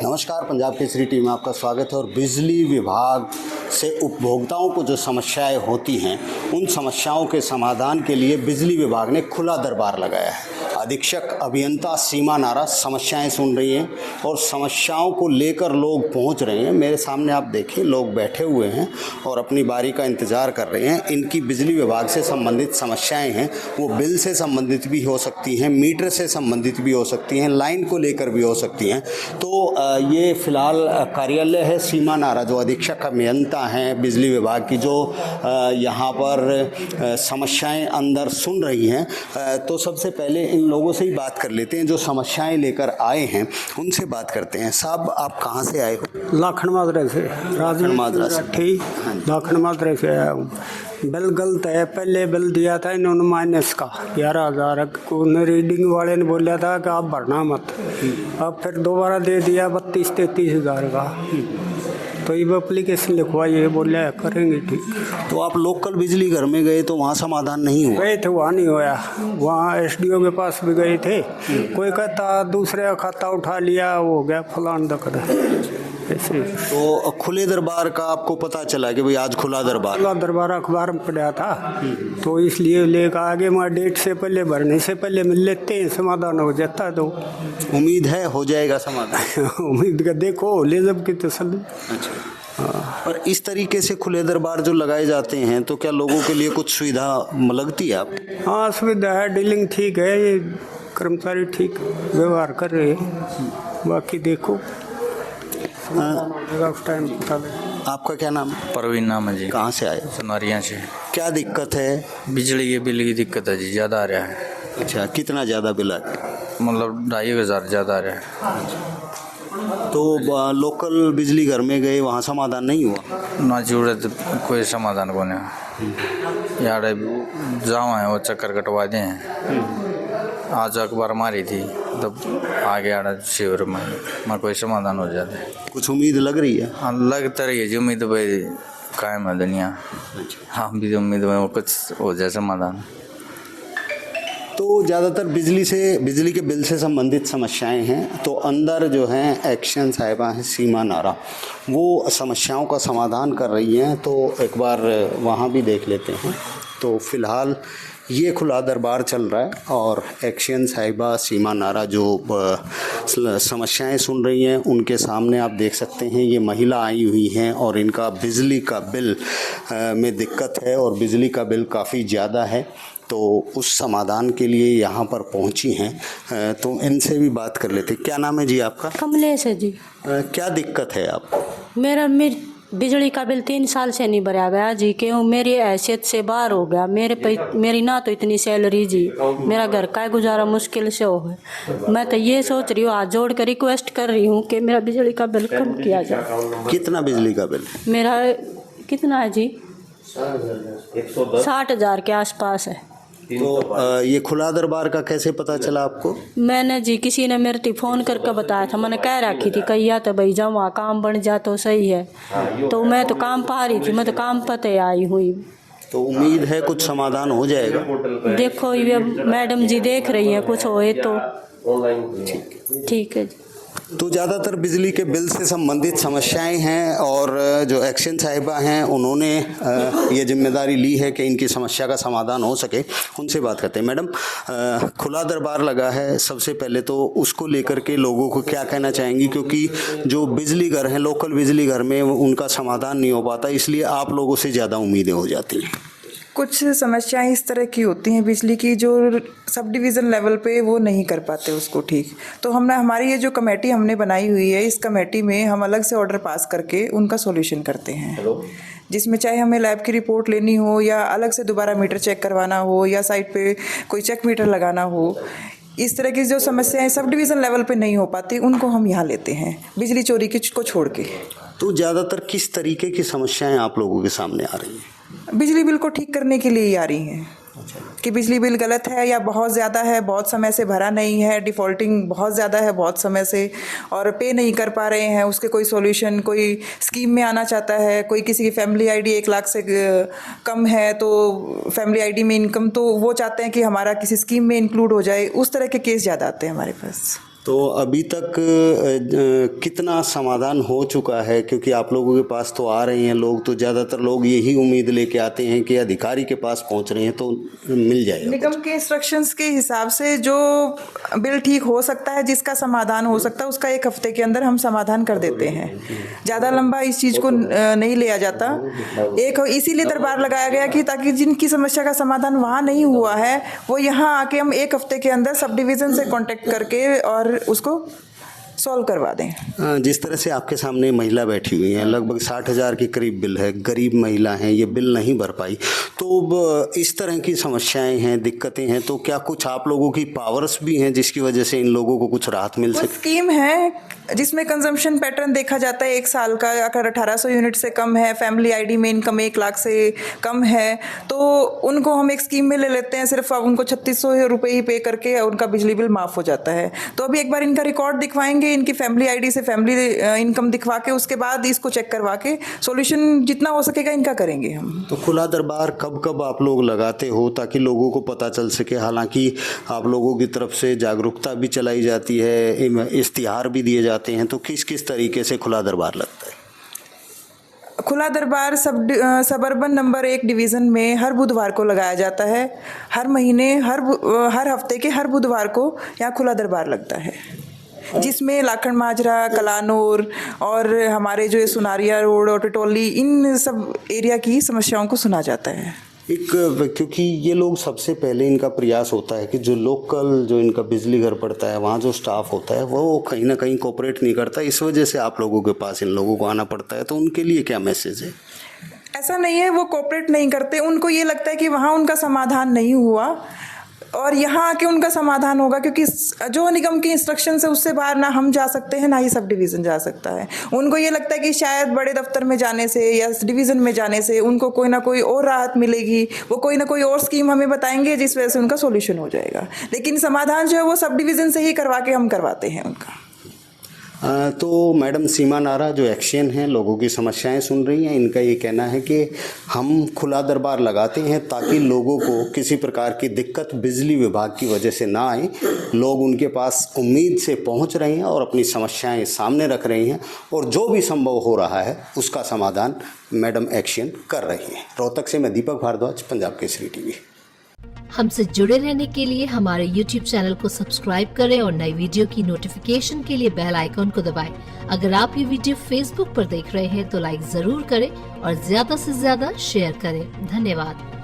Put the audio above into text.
नमस्कार, पंजाब केसरी टीम में आपका स्वागत है। और बिजली विभाग से उपभोक्ताओं को जो समस्याएं होती हैं उन समस्याओं के समाधान के लिए बिजली विभाग ने खुला दरबार लगाया है। अधीक्षक अभियंता सीमा नारा समस्याएं सुन रही हैं और समस्याओं को लेकर लोग पहुंच रहे हैं। मेरे सामने आप देखिए, लोग बैठे हुए हैं और अपनी बारी का इंतज़ार कर रहे हैं। इनकी बिजली विभाग से संबंधित समस्याएं हैं, वो बिल से संबंधित भी हो सकती हैं, मीटर से संबंधित भी हो सकती हैं, लाइन को लेकर भी हो सकती हैं। तो ये फ़िलहाल कार्यालय है सीमा नारा, जो अधीक्षक अभियंता हैं बिजली विभाग की, जो यहाँ पर समस्याएं अंदर सुन रही हैं। तो सबसे पहले इन लोगों से ही बात कर लेते हैं जो समस्याएं लेकर आए हैं, उनसे बात करते हैं। साहब, आप कहाँ से आए हो? लाखन माजरे से, माजरा से। ठीक, लाखन माजरे से आया हूँ। बिल गलत है, पहले बिल दिया था इन्होंने माइनस का 11,000 को, रीडिंग वाले ने बोला था कि आप भरना मत, अब फिर दोबारा दे दिया 32-33 हज़ार का। तो ये एप्लीकेशन लिखवाइए, बोले करेंगे। ठीक। तो आप लोकल बिजली घर में गए तो वहाँ समाधान नहीं हुआ? गए थे, वहाँ नहीं होया। वहाँ एसडीओ के पास भी गए थे, कोई कहता दूसरे का खाता उठा लिया, वो हो गया फलान दकड़ ऐसे। तो खुले दरबार का आपको पता चला कि भाई आज खुला दरबार अखबार में पढ़ा था, तो इसलिए लेकर आगे मैं डेट से पहले, भरने से पहले मिल लेते हैं, समाधान हो जाता। तो उम्मीद है हो जाएगा समाधान? उम्मीद का देखो ले जब की तसल्ली। अच्छा। और इस तरीके से खुले दरबार जो लगाए जाते हैं तो क्या लोगों के लिए कुछ सुविधा लगती है आप? हाँ, सुविधा है, डीलिंग ठीक है, ये कर्मचारी ठीक व्यवहार कर रहे हैं। बाकी देखो उस टाइम बता दें। आपका क्या नाम? परवीन नाम है जी। कहाँ से आए? सुनारिया से। क्या दिक्कत है? बिजली के बिल की दिक्कत है जी, ज़्यादा आ रहा है। अच्छा, कितना ज़्यादा बिल आ रहा है? मतलब 2,500 ज़्यादा आ रहा है। तो लोकल बिजली घर में गए, वहाँ समाधान नहीं हुआ? ना जरूरत कोई समाधान को नहीं यार, जाओ है वो चक्कर कटवा दें। आज अखबार मारी थी तब आ गया शिविर में कोई समाधान हो जाता है। कुछ उम्मीद लग रही है? हाँ, लगता रही है जी उम्मीद, भाई कायम है दुनिया। हाँ, भी उम्मीद में कुछ हो जाए समाधान। तो ज़्यादातर बिजली के बिल से संबंधित समस्याएं हैं। तो अंदर जो हैं एक्शन साहिबा हैं सीमा नारा, वो समस्याओं का समाधान कर रही हैं। तो एक बार वहाँ भी देख लेते हैं। तो फ़िलहाल ये खुला दरबार चल रहा है और एक्शन साहिबा सीमा नारा जो समस्याएं सुन रही हैं, उनके सामने आप देख सकते हैं ये महिला आई हुई हैं और इनका बिजली का बिल में दिक्कत है और बिजली का बिल काफ़ी ज़्यादा है। तो उस समाधान के लिए यहाँ पर पहुँची हैं। तो इनसे भी बात कर लेते। क्या नाम है जी आपका? कमलेश है जी। क्या दिक्कत है आपको? मेरा बिजली का बिल 3 साल से नहीं भरा गया जी, क्यों मेरी हैसियत से बाहर हो गया। मेरी ना तो इतनी सैलरी जी, मेरा घर का गुजारा मुश्किल से हो है। मैं तो ये सोच रही हूँ, हाथ जोड़ कर रिक्वेस्ट कर रही हूँ कि मेरा बिजली का बिल कम किया जाए। कितना बिजली का बिल? मेरा कितना है जी? 60,000 के आसपास है। तो ये खुला दरबार का कैसे पता चला आपको? मैंने जी, किसी ने मेरे फ़ोन करके बताया था। मैंने कह रखी थी कहिया तो भाई जब वहाँ काम बन जा तो सही है। तो मैं तो काम पा रही थी, मैं तो काम पते आई हुई। तो उम्मीद है कुछ समाधान हो जाएगा? देखो ये मैडम जी देख रही हैं, कुछ होए तो ठीक है जी। तो ज़्यादातर बिजली के बिल से संबंधित समस्याएं हैं और जो एक्शन साहिबा हैं उन्होंने ये जिम्मेदारी ली है कि इनकी समस्या का समाधान हो सके। उनसे बात करते हैं। मैडम, खुला दरबार लगा है, सबसे पहले तो उसको लेकर के लोगों को क्या कहना चाहेंगी? क्योंकि जो बिजली घर हैं, लोकल बिजली घर में उनका समाधान नहीं हो पाता, इसलिए आप लोगों से ज़्यादा उम्मीदें हो जाती हैं। कुछ समस्याएं इस तरह की होती हैं बिजली की, जो सब डिवीज़न लेवल पे वो नहीं कर पाते उसको ठीक। तो हमारी ये जो कमेटी हमने बनाई हुई है, इस कमेटी में हम अलग से ऑर्डर पास करके उनका सॉल्यूशन करते हैं, जिसमें चाहे हमें लैब की रिपोर्ट लेनी हो या अलग से दोबारा मीटर चेक करवाना हो या साइट पे कोई चेक मीटर लगाना हो। इस तरह की जो समस्याएं सब डिवीज़न लेवल पे नहीं हो पाती, उनको हम यहाँ लेते हैं, बिजली चोरी को छोड़ के। तो ज़्यादातर किस तरीके की समस्याएं आप लोगों के सामने आ रही हैं? बिजली बिल को ठीक करने के लिए ही आ रही हैं। कि बिजली बिल गलत है या बहुत ज़्यादा है, बहुत समय से भरा नहीं है, डिफ़ॉल्टिंग बहुत ज़्यादा है बहुत समय से, और पे नहीं कर पा रहे हैं, उसके कोई सॉल्यूशन, कोई स्कीम में आना चाहता है, कोई किसी की फैमिली आईडी 1 लाख से कम है तो फैमिली आईडी में इनकम, तो वो चाहते हैं कि हमारा किसी स्कीम में इंक्लूड हो जाए। उस तरह के केस ज़्यादा आते हैं हमारे पास। तो अभी तक कितना समाधान हो चुका है? क्योंकि आप लोगों के पास तो आ रहे हैं लोग, तो ज़्यादातर लोग यही उम्मीद लेके आते हैं कि अधिकारी के पास पहुंच रहे हैं तो मिल जाएगा। निगम के इंस्ट्रक्शंस के हिसाब से जो बिल ठीक हो सकता है, जिसका समाधान हो सकता है, उसका 1 हफ्ते के अंदर हम समाधान कर देते हैं। ज़्यादा लंबा इस चीज़ को नहीं लिया जाता। इसीलिए दरबार लगाया गया कि ताकि जिनकी समस्या का समाधान वहाँ नहीं हुआ है वो यहाँ आके हम 1 हफ्ते के अंदर सब डिवीज़न से कांटेक्ट करके और उसको सॉल्व करवा दें। जिस तरह से आपके सामने महिला बैठी हुई है, लगभग 60,000 के करीब बिल है, गरीब महिला हैं, ये बिल नहीं भर पाई, तो इस तरह की समस्याएं हैं, दिक्कतें हैं, तो क्या कुछ आप लोगों की पावर्स भी हैं जिसकी वजह से इन लोगों को कुछ राहत मिल सके? स्कीम है जिसमें कंजम्पशन पैटर्न देखा जाता है 1 साल का, अगर 1800 यूनिट से कम है, फैमिली आईडी में इनकम 1 लाख से कम है, तो उनको हम एक स्कीम में ले लेते हैं। सिर्फ अब उनको 3600 रुपये ही पे करके उनका बिजली बिल माफ़ हो जाता है। तो अभी एक बार इनका रिकॉर्ड दिखवाएंगे, इनकी फैमिली आईडी से फैमिली इनकम दिखवा के उसके बाद इसको चेक करवा के सॉल्यूशन जितना हो सकेगा इनका करेंगे हम। तो खुला दरबार कब कब आप लोग लगाते हो ताकि लोगों को पता चल सके? हालांकि आप लोगों की तरफ से जागरूकता भी चलाई जाती है, इश्तिहार भी दिए जाते हैं, तो किस किस तरीके से खुला दरबार लगता है? खुला दरबार सबअर्बन नंबर 1 डिवीज़न में हर बुधवार को लगाया जाता है। हर महीने हर हफ्ते के हर बुधवार को यहाँ खुला दरबार लगता है, जिसमें लाखन माजरा, कलानौर और हमारे जो सुनारिया रोड और टिटोली, इन सब एरिया की समस्याओं को सुना जाता है। क्योंकि ये लोग सबसे पहले इनका प्रयास होता है कि जो लोकल जो इनका बिजली घर पड़ता है वहाँ जो स्टाफ होता है वो कहीं ना कहीं कोऑपरेट नहीं करता, इस वजह से आप लोगों के पास इन लोगों को आना पड़ता है, तो उनके लिए क्या मैसेज है? ऐसा नहीं है वो कोऑपरेट नहीं करते, उनको ये लगता है कि वहाँ उनका समाधान नहीं हुआ और यहाँ आके उनका समाधान होगा, क्योंकि जो निगम की इंस्ट्रक्शन है उससे बाहर ना हम जा सकते हैं ना ही सब डिवीज़न जा सकता है। उनको ये लगता है कि शायद बड़े दफ्तर में जाने से या डिवीज़न में जाने से उनको कोई ना कोई और राहत मिलेगी, वो कोई ना कोई और स्कीम हमें बताएंगे जिस वजह से उनका सॉल्यूशन हो जाएगा, लेकिन समाधान जो है वो सब डिवीज़न से ही करवा के हम करवाते हैं उनका। तो मैडम सीमा नारा जो एक्शन हैं, लोगों की समस्याएं सुन रही हैं, इनका ये कहना है कि हम खुला दरबार लगाते हैं ताकि लोगों को किसी प्रकार की दिक्कत बिजली विभाग की वजह से ना आए। लोग उनके पास उम्मीद से पहुंच रहे हैं और अपनी समस्याएं सामने रख रहे हैं और जो भी संभव हो रहा है उसका समाधान मैडम एक्शन कर रही हैं। रोहतक से मैं दीपक भारद्वाज, पंजाब केसरी टीवी। हमसे जुड़े रहने के लिए हमारे YouTube चैनल को सब्सक्राइब करें और नई वीडियो की नोटिफिकेशन के लिए बेल आइकॉन को दबाएं। अगर आप ये वीडियो Facebook पर देख रहे हैं तो लाइक जरूर करें और ज्यादा से ज्यादा शेयर करें। धन्यवाद।